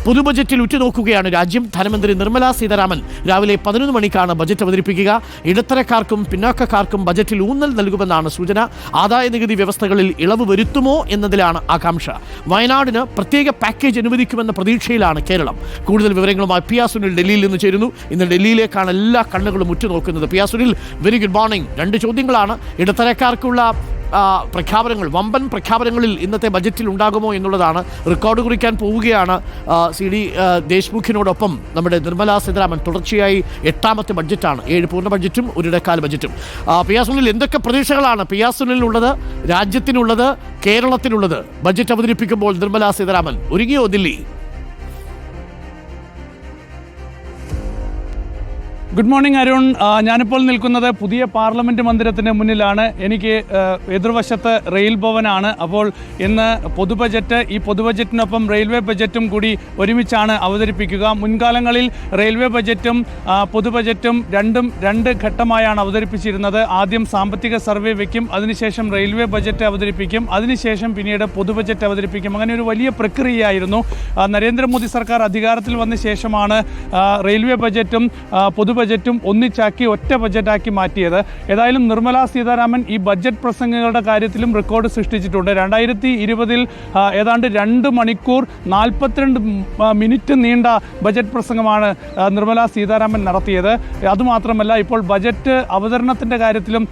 പൊതുബജറ്റിൽ ഉറ്റുനോക്കുകയാണ് രാജ്യം. ധനമന്ത്രി നിർമ്മലാ സീതാരാമൻ രാവിലെ 11 മണിക്കാണ് ബജറ്റ് അവതരിപ്പിക്കുക. ഇടത്തരക്കാർക്കും പിന്നാക്കക്കാർക്കും ബജറ്റിൽ ഊന്നൽ നൽകുമെന്നാണ് സൂചന. ആദായ നികുതി വ്യവസ്ഥകളിൽ ഇളവ് വരുത്തുമോ എന്നതിലാണ് ആകാംക്ഷ. വയനാടിന് പ്രത്യേക പാക്കേജ് അനുവദിക്കുമെന്ന പ്രതീക്ഷയിലാണ് കേരളം. കൂടുതൽ വിവരങ്ങളുമായി പിയാ സുനിൽ ഡൽഹിയിൽ നിന്ന് ചേരുന്നു. ഇന്ന് ഡൽഹിയിലേക്കാണ് എല്ലാ കണ്ണുകളും ഉറ്റുനോക്കുന്നത്. Piya Sunil, very good morning. 2 ചോദ്യങ്ങളാണ്. ഇടത്തരക്കാർക്കുള്ള പ്രഖ്യാപനങ്ങൾ, വമ്പൻ പ്രഖ്യാപനങ്ങളിൽ ഇന്നത്തെ ബജറ്റിൽ ഉണ്ടാകുമോ എന്നുള്ളതാണ്. റെക്കോർഡ് കുറിക്കാൻ പോവുകയാണ് CD ദേശ്മുഖിനോടൊപ്പം നമ്മുടെ നിർമ്മലാ സീതാരാമൻ. തുടർച്ചയായി 8ാമത്തെ ബഡ്ജറ്റാണ്. 7 പൂർണ്ണ ബഡ്ജറ്റും 1 ഇടക്കാല ബഡ്ജറ്റും. പിയാ സുനിൽ, എന്തൊക്കെ പ്രതീക്ഷകളാണ് പിയാ സുനിലിനുള്ളത്, രാജ്യത്തിനുള്ളത്, കേരളത്തിനുള്ളത്? ബഡ്ജറ്റ് അവതരിപ്പിക്കുമ്പോൾ നിർമ്മലാ സീതാരാമൻ ഒരുങ്ങിയോ ദില്ലി? Good morning Arun. ഞാനിപ്പോൾ നിൽക്കുന്നത് പുതിയ പാർലമെൻറ്റ് മന്ദിരത്തിന് മുന്നിലാണ്. എനിക്ക് എതിർവശത്ത് റെയിൽ ഭവനാണ്. അപ്പോൾ ഇന്ന് പൊതുബജറ്റ്, ഈ പൊതുബജറ്റിനൊപ്പം റെയിൽവേ ബജറ്റും കൂടി ഒരുമിച്ചാണ് അവതരിപ്പിക്കുക. മുൻകാലങ്ങളിൽ റെയിൽവേ ബജറ്റും പൊതുബജറ്റും രണ്ടും 2 ഘട്ടമായാണ് അവതരിപ്പിച്ചിരുന്നത്. ആദ്യം സാമ്പത്തിക സർവേ വയ്ക്കും, അതിനുശേഷം റെയിൽവേ ബജറ്റ് അവതരിപ്പിക്കും, അതിനുശേഷം പിന്നീട് പൊതുബജറ്റ് അവതരിപ്പിക്കും. അങ്ങനെ ഒരു വലിയ പ്രക്രിയയായിരുന്നു. നരേന്ദ്രമോദി സർക്കാർ അധികാരത്തിൽ വന്ന ശേഷമാണ് റെയിൽവേ ബജറ്റും പൊതുബജറ്റും ഒന്നിച്ചാക്കി ഒറ്റ ബജറ്റാക്കി മാറ്റിയത്. ഏതായാലും നിർമ്മലാ സീതാരാമൻ ഈ ബജറ്റ് പ്രസംഗങ്ങളുടെ കാര്യത്തിലും റെക്കോർഡ് സൃഷ്ടിച്ചിട്ടുണ്ട്. 2020 ഏതാണ്ട് 2 മണിക്കൂർ 42 മിനിറ്റ് നീണ്ട ബജറ്റ് പ്രസംഗമാണ് നിർമ്മലാ സീതാരാമൻ നടത്തിയത്. അതുമാത്രമല്ല, ഇപ്പോൾ ബജറ്റ് അവതരണത്തിൻ്റെ കാര്യത്തിലും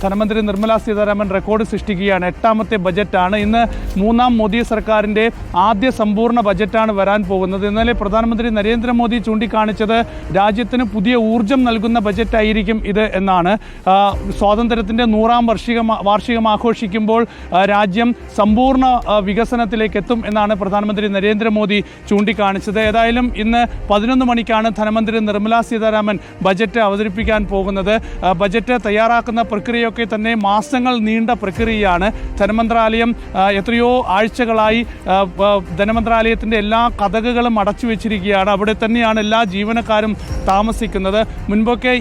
ധനമന്ത്രി നിർമ്മലാ സീതാരാമൻ റെക്കോർഡ് സൃഷ്ടിക്കുകയാണ്. 8ാമത്തെ ബജറ്റാണ്. ഇന്ന് 3ാം മോദി സർക്കാരിൻ്റെ ആദ്യ സമ്പൂർണ്ണ ബജറ്റാണ് വരാൻ പോകുന്നത്. ഇന്നലെ പ്രധാനമന്ത്രി നരേന്ദ്രമോദി ചൂണ്ടിക്കാണിച്ചത് രാജ്യത്തിന് പുതിയ ഊർജം നൽകുന്ന ബജറ്റായിരിക്കും ഇത് എന്നാണ്. സ്വാതന്ത്ര്യത്തിൻ്റെ 100ാം വാർഷികം ആഘോഷിക്കുമ്പോൾ രാജ്യം സമ്പൂർണ്ണ വികസനത്തിലേക്ക് എത്തും എന്നാണ് പ്രധാനമന്ത്രി നരേന്ദ്രമോദി ചൂണ്ടിക്കാണിച്ചത്. ഏതായാലും ഇന്ന് 11 മണിക്കാണ് ധനമന്ത്രി നിർമ്മലാ സീതാരാമൻ ബജറ്റ് അവതരിപ്പിക്കാൻ പോകുന്നത്. ബജറ്റ് തയ്യാറാക്കുന്ന പ്രക്രിയയൊക്കെ തന്നെ മാസങ്ങൾ നീണ്ട പ്രക്രിയയാണ്. ധനമന്ത്രാലയം എത്രയോ ആഴ്ചകളായി ധനമന്ത്രാലയത്തിൻ്റെ എല്ലാ കതകുകളും അടച്ചു വെച്ചിരിക്കുകയാണ്. അവിടെ തന്നെയാണ് എല്ലാ ജീവനക്കാരും താമസിക്കുന്നത്. മുൻപൊക്കെ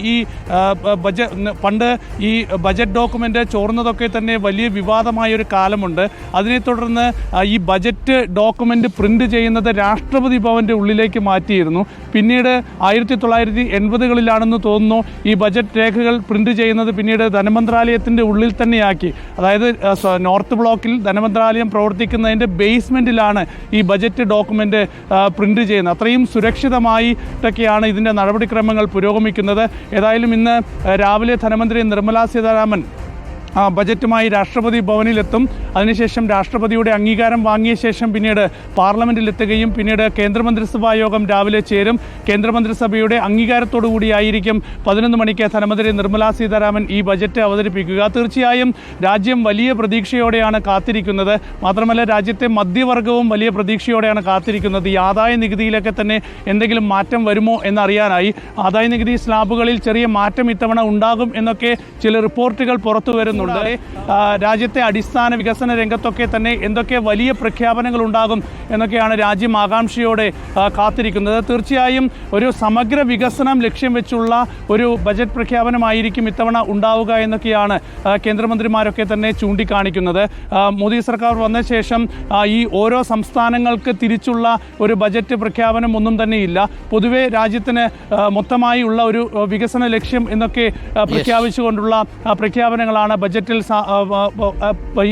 പണ്ട് ഈ ബജറ്റ് ഡോക്യുമെൻ്റ് ചോർന്നതൊക്കെ തന്നെ വലിയ വിവാദമായൊരു കാലമുണ്ട്. അതിനെ തുടർന്ന് ഈ ബജറ്റ് ഡോക്യുമെൻ്റ് പ്രിൻ്റ് ചെയ്യുന്നത് രാഷ്ട്രപതി ഭവൻ്റെ ഉള്ളിലേക്ക് മാറ്റിയിരുന്നു. പിന്നീട് 1980കളിലാണെന്ന് തോന്നുന്നു ഈ ബജറ്റ് രേഖകൾ പ്രിൻ്റ് ചെയ്യുന്നത് പിന്നീട് ധനമന്ത്രാലയത്തിൻ്റെ ഉള്ളിൽ തന്നെയാക്കി. അതായത് നോർത്ത് ബ്ലോക്കിൽ ധനമന്ത്രാലയം പ്രവർത്തിക്കുന്നതിൻ്റെ ബേസ്മെൻറ്റിലാണ് ഈ ബജറ്റ് ഡോക്യുമെൻ്റ് പ്രിൻ്റ് ചെയ്യുന്നത്. അത്രയും സുരക്ഷിതമായിട്ടൊക്കെയാണ് ഇതിൻ്റെ നടപടിക്രമങ്ങൾ പുരോഗമിക്കുന്നത്. ഏതായാലും ഇന്ന് രാവിലെ ധനമന്ത്രി നിർമ്മലാ സീതാരാമൻ ബജറ്റുമായി രാഷ്ട്രപതി ഭവനിലെത്തും. അതിനുശേഷം രാഷ്ട്രപതിയുടെ അംഗീകാരം വാങ്ങിയ ശേഷം പിന്നീട് പാർലമെൻറ്റിലെത്തുകയും പിന്നീട് കേന്ദ്രമന്ത്രിസഭാ യോഗം രാവിലെ ചേരും. കേന്ദ്രമന്ത്രിസഭയുടെ അംഗീകാരത്തോടു കൂടിയായിരിക്കും 11 മണിക്ക് ധനമന്ത്രി നിർമ്മലാ സീതാരാമൻ ഈ ബജറ്റ് അവതരിപ്പിക്കുക. തീർച്ചയായും രാജ്യം വലിയ പ്രതീക്ഷയോടെയാണ് കാത്തിരിക്കുന്നത്. മാത്രമല്ല, രാജ്യത്തെ മധ്യവർഗവും വലിയ പ്രതീക്ഷയോടെയാണ് കാത്തിരിക്കുന്നത്. ഈ ആദായ നികുതിയിലൊക്കെ തന്നെ എന്തെങ്കിലും മാറ്റം വരുമോ എന്നറിയാനായി. ആദായ നികുതി സ്ലാബുകളിൽ ചെറിയ മാറ്റം ഇത്തവണ ഉണ്ടാകും എന്നൊക്കെ ചില റിപ്പോർട്ടുകൾ പുറത്തു വരുന്നു. രാജ്യത്തെ അടിസ്ഥാന വികസന രംഗത്തൊക്കെ തന്നെ എന്തൊക്കെ വലിയ പ്രഖ്യാപനങ്ങൾ ഉണ്ടാകും എന്നൊക്കെയാണ് രാജ്യം ആകാംക്ഷയോടെ കാത്തിരിക്കുന്നത്. തീർച്ചയായും ഒരു സമഗ്ര വികസനം ലക്ഷ്യം വെച്ചുള്ള ഒരു ബജറ്റ് പ്രഖ്യാപനമായിരിക്കും ഇത്തവണ ഉണ്ടാവുക എന്നൊക്കെയാണ് കേന്ദ്രമന്ത്രിമാരൊക്കെ തന്നെ ചൂണ്ടിക്കാണിക്കുന്നത്. മോദി സർക്കാർ വന്ന ശേഷം ഈ ഓരോ സംസ്ഥാനങ്ങൾക്ക് തിരിച്ചുള്ള ഒരു ബജറ്റ് പ്രഖ്യാപനം ഒന്നും തന്നെ ഇല്ല. പൊതുവെ രാജ്യത്തിന് മൊത്തമായി ഉള്ള ഒരു വികസന ലക്ഷ്യം എന്നൊക്കെ പ്രഖ്യാപിച്ചുകൊണ്ടുള്ള പ്രഖ്യാപനങ്ങളാണ് ബജറ്റിൽ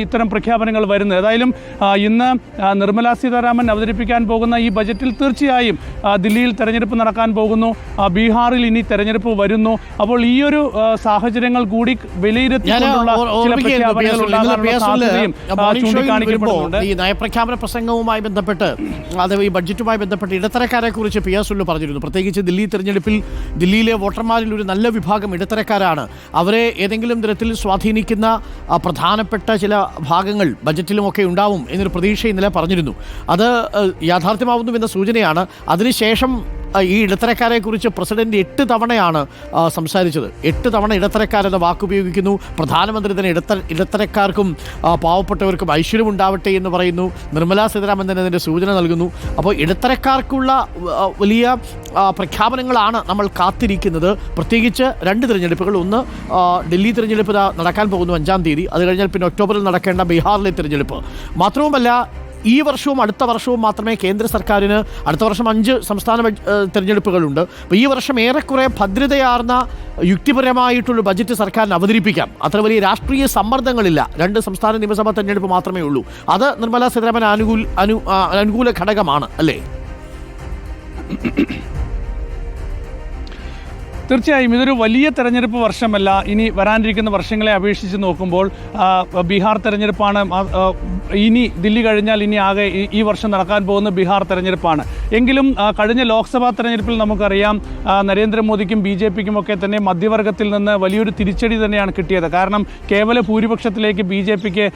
ഇത്തരം പ്രഖ്യാപനങ്ങൾ വരുന്നത്. ഏതായാലും ഇന്ന് നിർമ്മലാ സീതാരാമൻ അവതരിപ്പിക്കാൻ പോകുന്ന ഈ ബജറ്റിൽ തീർച്ചയായും ദില്ലിയിൽ തെരഞ്ഞെടുപ്പ് നടക്കാൻ പോകുന്നു. ബീഹാറിൽ ഇനി തെരഞ്ഞെടുപ്പ് വരുന്നു. അപ്പോൾ ഈ ഒരു സാഹചര്യങ്ങൾ കൂടി വിലയിരുത്തിക്കൊണ്ടുള്ള ചില പ്രഖ്യാപനങ്ങൾ ഉണ്ടാകാനുള്ള സാധ്യതയും ചൂണ്ടിക്കാണിക്കപ്പെടുന്നുണ്ട്. ഈ നയപ്രഖ്യാപന പ്രസംഗവുമായി ബന്ധപ്പെട്ട്, അത് ഈ ബഡ്ജറ്റുമായി ബന്ധപ്പെട്ട് ഇടത്തരക്കാരെ കുറിച്ച് പിയാ സുനിൽ പറഞ്ഞിരുന്നു. പ്രത്യേകിച്ച് ദില്ലി തെരഞ്ഞെടുപ്പിൽ ദില്ലിയിലെ വോട്ടർമാരിൽ ഒരു നല്ല വിഭാഗം ഇടത്തരക്കാരാണ്. അവരെ ഏതെങ്കിലും തരത്തിൽ സ്വാധീനിക്കുന്ന പ്രധാനപ്പെട്ട ചില ഭാഗങ്ങൾ ബജറ്റിലുമൊക്കെ ഉണ്ടാവും എന്നൊരു പ്രതീക്ഷ ഇന്നലെ പറഞ്ഞിരുന്നു. അത് യാഥാർത്ഥ്യമാവുന്നുവെന്ന സൂചനയാണ്. അതിനുശേഷം ഈ ഇടത്തരക്കാരെ കുറിച്ച് പ്രസിഡന്റ് 8 തവണയാണ് സംസാരിച്ചത്. 8 തവണ ഇടത്തരക്കാരെന്ന വാക്കുപയോഗിക്കുന്നു. പ്രധാനമന്ത്രി തന്നെ ഇടത്തരക്കാർക്കും പാവപ്പെട്ടവർക്കും ഐശ്വര്യം ഉണ്ടാവട്ടെ എന്ന് പറയുന്നു. നിർമ്മലാ സീതാരാമൻ തന്നെ അതിൻ്റെ സൂചന നൽകുന്നു. അപ്പോൾ ഇടത്തരക്കാർക്കുള്ള വലിയ പ്രഖ്യാപനങ്ങളാണ് നമ്മൾ കാത്തിരിക്കുന്നത്. പ്രത്യേകിച്ച് 2 തിരഞ്ഞെടുപ്പുകൾ. ഒന്ന് ഡൽഹി തിരഞ്ഞെടുപ്പ് നടക്കാൻ പോകുന്നു 5-ാം തീയതി. അത് കഴിഞ്ഞാൽ പിന്നെ ഒക്ടോബറിൽ നടക്കേണ്ട ബീഹാറിലെ തിരഞ്ഞെടുപ്പ്. മാത്രവുമല്ല, ഈ വർഷവും അടുത്ത വർഷവും മാത്രമേ കേന്ദ്ര സർക്കാരിന്, അടുത്ത വർഷം 5 സംസ്ഥാന തിരഞ്ഞെടുപ്പുകളുണ്ട്. അപ്പോൾ ഈ വർഷം ഏറെക്കുറെ ഭദ്രതയാർന്ന യുക്തിപരമായിട്ടുള്ള ബജറ്റ് സർക്കാരിന് അവതരിപ്പിക്കാം. അത്ര വലിയ രാഷ്ട്രീയ സമ്മർദ്ദങ്ങളില്ല. 2 സംസ്ഥാന നിയമസഭാ തെരഞ്ഞെടുപ്പ് മാത്രമേ ഉള്ളൂ. അത് നിർമ്മലാ സീതാരാമൻ അനുകൂല ഘടകമാണ് അല്ലേ? തീർച്ചയായും ഇതൊരു വലിയ തെരഞ്ഞെടുപ്പ് വർഷമല്ല. ഇനി വരാനിരിക്കുന്ന വർഷങ്ങളെ അപേക്ഷിച്ച് നോക്കുമ്പോൾ ബീഹാർ തെരഞ്ഞെടുപ്പാണ്. ഇനി ദില്ലി കഴിഞ്ഞാൽ ഇനി ആകെ ഈ വർഷം നടക്കാൻ പോകുന്ന ബീഹാർ തെരഞ്ഞെടുപ്പാണ്. എങ്കിലും കഴിഞ്ഞ ലോക്സഭാ തെരഞ്ഞെടുപ്പിൽ നമുക്കറിയാം നരേന്ദ്രമോദിക്കും BJPക്കും ഒക്കെ തന്നെ മധ്യവർഗത്തിൽ നിന്ന് വലിയൊരു തിരിച്ചടി തന്നെയാണ് കിട്ടിയത്. കാരണം കേവല ഭൂരിപക്ഷത്തിലേക്ക് BJPക്ക്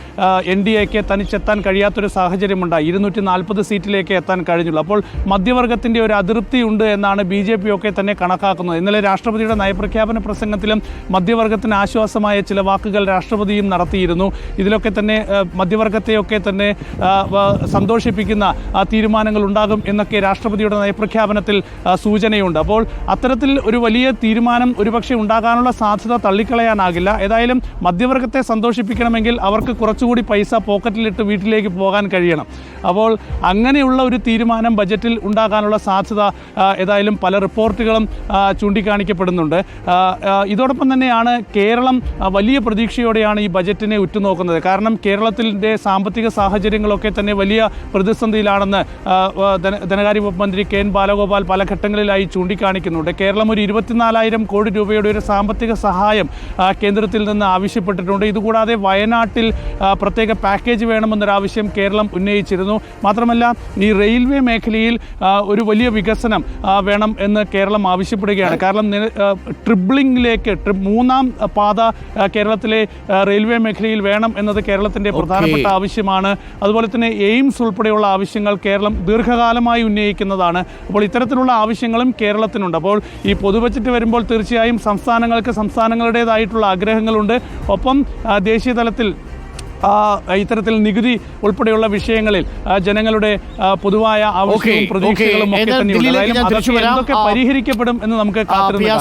NDAക്ക് തനിച്ചെത്താൻ കഴിയാത്തൊരു സാഹചര്യമുണ്ടായി. 240 സീറ്റിലേക്ക് എത്താൻ കഴിഞ്ഞുള്ളൂ. അപ്പോൾ മധ്യവർഗത്തിൻ്റെ ഒരു അതൃപ്തിയുണ്ട് എന്നാണ് BJP ഒക്കെ തന്നെ കണക്കാക്കുന്നത്. ഇന്നലെ രാഷ്ട്രപതിയുടെ നയപ്രഖ്യാപന പ്രസംഗത്തിലും മധ്യവർഗത്തിന് ആശ്വാസമായ ചില വാക്കുകൾ രാഷ്ട്രപതിയും നടത്തിയിരുന്നു. ഇതിലൊക്കെ തന്നെ മധ്യവർഗത്തെയൊക്കെ തന്നെ സന്തോഷിപ്പിക്കുന്ന തീരുമാനങ്ങൾ ഉണ്ടാകും എന്നൊക്കെ രാഷ്ട്രപതിയുടെ നയപ്രഖ്യാപനത്തിൽ സൂചനയുണ്ട്. അപ്പോൾ അത്തരത്തിൽ ഒരു വലിയ തീരുമാനം ഒരുപക്ഷെ ഉണ്ടാകാനുള്ള സാധ്യത തള്ളിക്കളയാനാകില്ല. ഏതായാലും മധ്യവർഗത്തെ സന്തോഷിപ്പിക്കണമെങ്കിൽ അവർക്ക് കുറച്ചുകൂടി പൈസ പോക്കറ്റിലിട്ട് വീട്ടിലേക്ക് പോകാൻ കഴിയണം. അപ്പോൾ അങ്ങനെയുള്ള ഒരു തീരുമാനം ബജറ്റിൽ ഉണ്ടാകാനുള്ള സാധ്യത ഏതായാലും പല റിപ്പോർട്ടുകളും ചൂണ്ടിക്കാണിക്കപ്പെടുന്നുണ്ട്. ഇതോടൊപ്പം തന്നെയാണ് കേരളം വലിയ പ്രതീക്ഷയോടെയാണ് ഈ ബജറ്റിനെ ഉറ്റുനോക്കുന്നത്. കാരണം കേരളത്തിൻ്റെ സാമ്പത്തിക സാഹചര്യങ്ങളൊക്കെ തന്നെ വലിയ പ്രതിസന്ധിയിലാണെന്ന് ധനകാര്യ വകുപ്പ് മന്ത്രി KN ബാലഗോപാൽ പല ഘട്ടങ്ങളിലായി ചൂണ്ടിക്കാണിക്കുന്നുണ്ട്. കേരളം ഒരു 24,000 കോടി രൂപയുടെ ഒരു സാമ്പത്തിക സഹായം കേന്ദ്രത്തിൽ നിന്ന് ആവശ്യപ്പെട്ടിട്ടുണ്ട്. ഇതുകൂടാതെ വയനാട്ടിൽ പ്രത്യേക പാക്കേജ് വേണമെന്നൊരാവശ്യം കേരളം ഉന്നയിച്ചിരുന്നു. മാത്രമല്ല ഈ റെയിൽവേ മേഖലയിൽ ഒരു വലിയ വികസനം വേണം എന്ന് കേരളം ആവശ്യപ്പെടുകയാണ്. കാരണം ട്രിപ്പിളിംഗിലേക്ക് 3ാം പാത കേരളത്തിലെ റെയിൽവേ മേഖലയിൽ വേണം എന്നത് കേരളത്തിൻ്റെ പ്രധാനപ്പെട്ട ആവശ്യമാണ്. അതുപോലെ തന്നെ എയിംസ് ഉൾപ്പെടെയുള്ള ആവശ്യങ്ങൾ കേരളം ദീർഘകാലമായി ഉന്നയിക്കുന്നതാണ്. അപ്പോൾ ഇത്തരത്തിലുള്ള ആവശ്യങ്ങളും കേരളത്തിനുണ്ട്. അപ്പോൾ ഈ പൊതു ബജറ്റ് വരുമ്പോൾ തീർച്ചയായും സംസ്ഥാനങ്ങൾക്ക് സംസ്ഥാനങ്ങളുടേതായിട്ടുള്ള ആഗ്രഹങ്ങളുണ്ട്. ഒപ്പം ദേശീയ തലത്തിൽ ഇത്തരത്തിൽ നികുതി ഉൾപ്പെടെയുള്ള വിഷയങ്ങളിൽ ജനങ്ങളുടെ പൊതുവായ ആവശ്യവും പ്രതീക്ഷകളും ഒക്കെ തന്നെയുണ്ട്. എന്തൊക്കെ പരിഹരിക്കപ്പെടും എന്ന് നമുക്ക്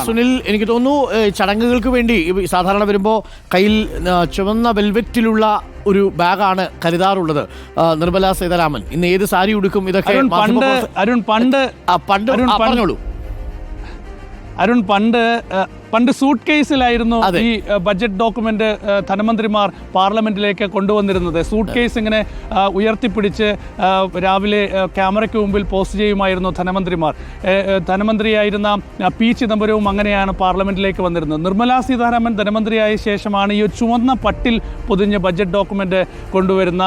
സുനിൽ, എനിക്ക് തോന്നുന്നു ചടങ്ങുകൾക്ക് വേണ്ടി സാധാരണ വരുമ്പോൾ കയ്യിൽ ചുവന്ന വെൽവെറ്റിലുള്ള ഒരു ബാഗാണ് കരുതാറുള്ളത് നിർമ്മലാ സീതാരാമൻ. ഇന്ന് ഏത് സാരി ഉടുക്കും? ഇതൊക്കെ പണ്ട് സൂട്ട് കേസിലായിരുന്നു ഈ ബജറ്റ് ഡോക്യുമെന്റ് ധനമന്ത്രിമാർ പാർലമെന്റിലേക്ക് കൊണ്ടുവന്നിരുന്നത്. സൂട്ട് കേസ് ഇങ്ങനെ ഉയർത്തിപ്പിടിച്ച് രാവിലെ ക്യാമറയ്ക്ക് മുമ്പിൽ പോസ്റ്റ് ചെയ്യുമായിരുന്നു ധനമന്ത്രിമാർ. ധനമന്ത്രിയായിരുന്ന P. ചിദംബരവും അങ്ങനെയാണ് പാർലമെന്റിലേക്ക് വന്നിരുന്നത്. നിർമ്മലാ സീതാരാമൻ ധനമന്ത്രിയായ ശേഷമാണ് ഈ ഒരു ചുവന്ന പട്ടിൽ പൊതിഞ്ഞ ബജറ്റ് ഡോക്യുമെന്റ് കൊണ്ടുവരുന്ന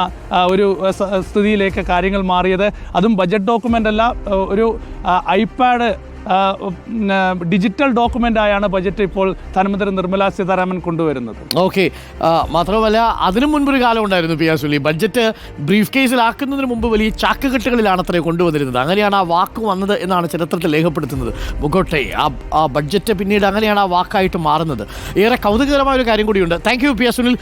ഒരു സ്ഥിതിയിലേക്ക് കാര്യങ്ങൾ മാറിയത്. അതും ബജറ്റ് ഡോക്യുമെന്റ് അല്ല, ഒരു ഐപാഡ് ഡിജിറ്റൽ ഡോക്യുമെന്റ് ആയാണ് ബജറ്റ് ഇപ്പോൾ ധനമന്ത്രി നിർമ്മലാ സീതാരാമൻ കൊണ്ടുവരുന്നത്. ഓക്കെ, മാത്രമല്ല അതിനു മുൻപൊരു കാലം ഉണ്ടായിരുന്നു P. സുനിൽ, ബജറ്റ് ബ്രീഫ് കേസിലാക്കുന്നതിന് മുമ്പ് വലിയ ചാക്കുകെട്ടുകളിലാണ് അത്രേ കൊണ്ടുവന്നിരുന്നത്. അങ്ങനെയാണ് ആ വാക്ക് വന്നത് എന്നാണ് ചരിത്രത്തിൽ രേഖപ്പെടുത്തുന്നത്. മുഖോട്ടെ ആ ബഡ്ജറ്റ് പിന്നീട് അങ്ങനെയാണ് ആ വാക്കായിട്ട് മാറുന്നത്. ഏറെ കൗതുകകരമായ ഒരു കാര്യം കൂടിയുണ്ട്. Thank you P. സുനിൽ.